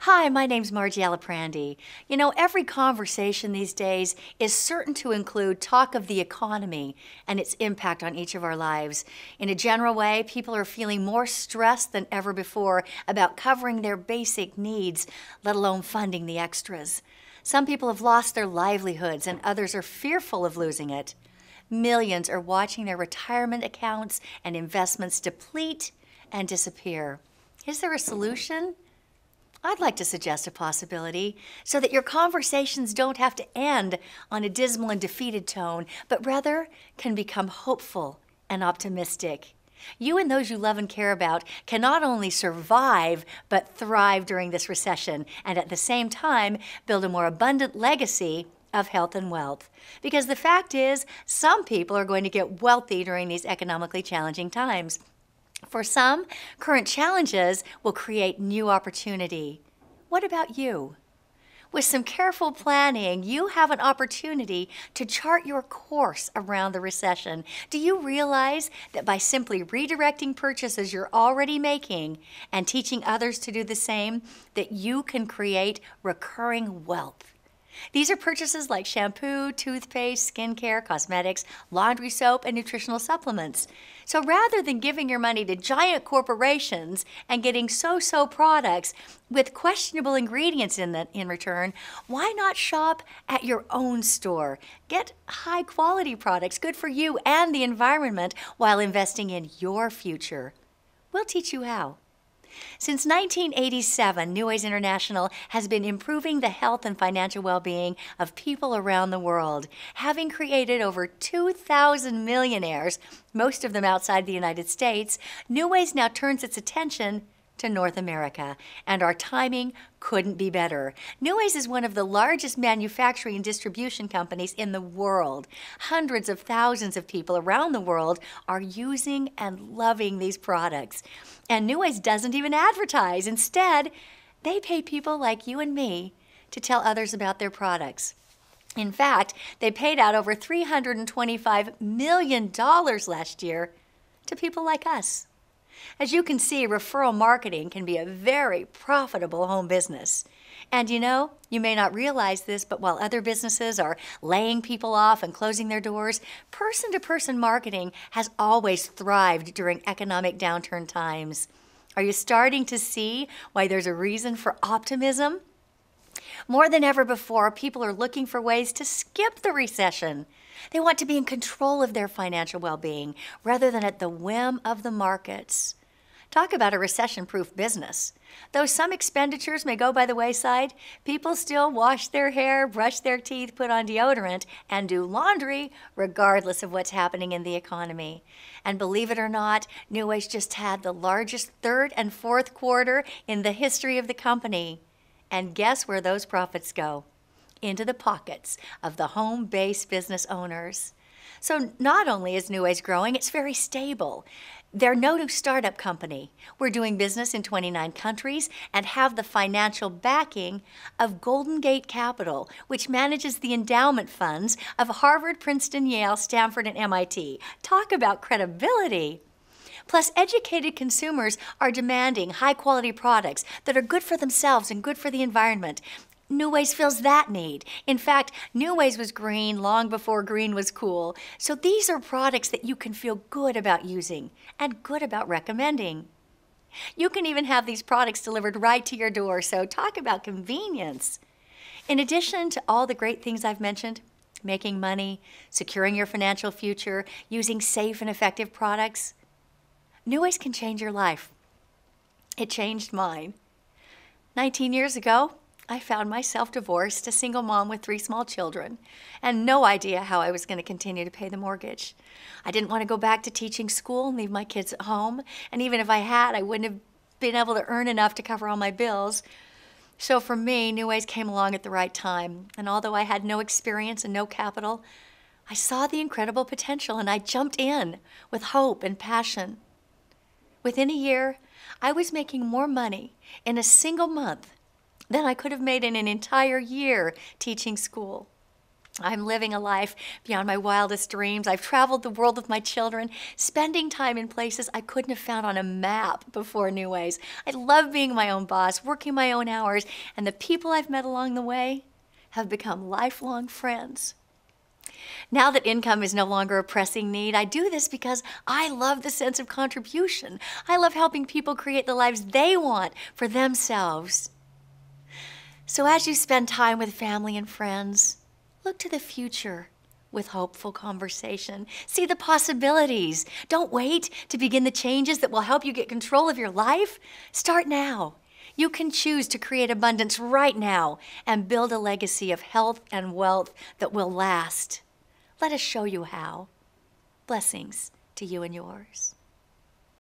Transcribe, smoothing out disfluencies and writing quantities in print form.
Hi, my name's Margie Aliprandi. You know, every conversation these days is certain to include talk of the economy and its impact on each of our lives. In a general way, people are feeling more stressed than ever before about covering their basic needs, let alone funding the extras. Some people have lost their livelihoods and others are fearful of losing it. Millions are watching their retirement accounts and investments deplete and disappear. Is there a solution? I'd like to suggest a possibility so that your conversations don't have to end on a dismal and defeated tone, but rather can become hopeful and optimistic. You and those you love and care about can not only survive, but thrive during this recession, and at the same time build a more abundant legacy of health and wealth. Because the fact is, some people are going to get wealthy during these economically challenging times. For some, current challenges will create new opportunity. What about you? With some careful planning, you have an opportunity to chart your course around the recession. Do you realize that by simply redirecting purchases you're already making and teaching others to do the same, that you can create recurring wealth? These are purchases like shampoo, toothpaste, skincare, cosmetics, laundry soap, and nutritional supplements. So rather than giving your money to giant corporations and getting so-so products with questionable ingredients in return, why not shop at your own store? Get high-quality products good for you and the environment while investing in your future. We'll teach you how. Since 1987, New Ways International has been improving the health and financial well-being of people around the world, having created over 2,000 millionaires, most of them outside the United States. New Ways now turns its attention to North America, and our timing couldn't be better. New Ways is one of the largest manufacturing and distribution companies in the world. Hundreds of thousands of people around the world are using and loving these products. And New Ways doesn't even advertise. Instead, they pay people like you and me to tell others about their products. In fact, they paid out over $325 million last year to people like us. As you can see, referral marketing can be a very profitable home business. And you know, you may not realize this, but while other businesses are laying people off and closing their doors, person-to-person marketing has always thrived during economic downturn times. Are you starting to see why there's a reason for optimism? More than ever before, people are looking for ways to skip the recession. They want to be in control of their financial well-being rather than at the whim of the markets. Talk about a recession-proof business. Though some expenditures may go by the wayside, people still wash their hair, brush their teeth, put on deodorant, and do laundry regardless of what's happening in the economy. And believe it or not, New Ways just had the largest third and fourth quarter in the history of the company. And guess where those profits go? Into the pockets of the home-based business owners. So not only is New Ways growing, it's very stable. They're no new startup company. We're doing business in 29 countries and have the financial backing of Golden Gate Capital, which manages the endowment funds of Harvard, Princeton, Yale, Stanford, and MIT. Talk about credibility. Plus, educated consumers are demanding high-quality products that are good for themselves and good for the environment. New Ways fills that need. In fact, New Ways was green long before green was cool. So these are products that you can feel good about using and good about recommending. You can even have these products delivered right to your door, so talk about convenience. In addition to all the great things I've mentioned, making money, securing your financial future, using safe and effective products, New Ways can change your life. It changed mine. 19 years ago, I found myself divorced, a single mom with 3 small children, and no idea how I was going to continue to pay the mortgage. I didn't want to go back to teaching school and leave my kids at home, and even if I had, I wouldn't have been able to earn enough to cover all my bills. So for me, New Ways came along at the right time, and although I had no experience and no capital, I saw the incredible potential and I jumped in with hope and passion. Within a year, I was making more money in a single month than I could have made in an entire year teaching school. I'm living a life beyond my wildest dreams. I've traveled the world with my children, spending time in places I couldn't have found on a map before New Ways. I love being my own boss, working my own hours, and the people I've met along the way have become lifelong friends. Now that income is no longer a pressing need, I do this because I love the sense of contribution. I love helping people create the lives they want for themselves. So as you spend time with family and friends, look to the future with hopeful conversation. See the possibilities. Don't wait to begin the changes that will help you get control of your life. Start now. You can choose to create abundance right now and build a legacy of health and wealth that will last. Let us show you how. Blessings to you and yours.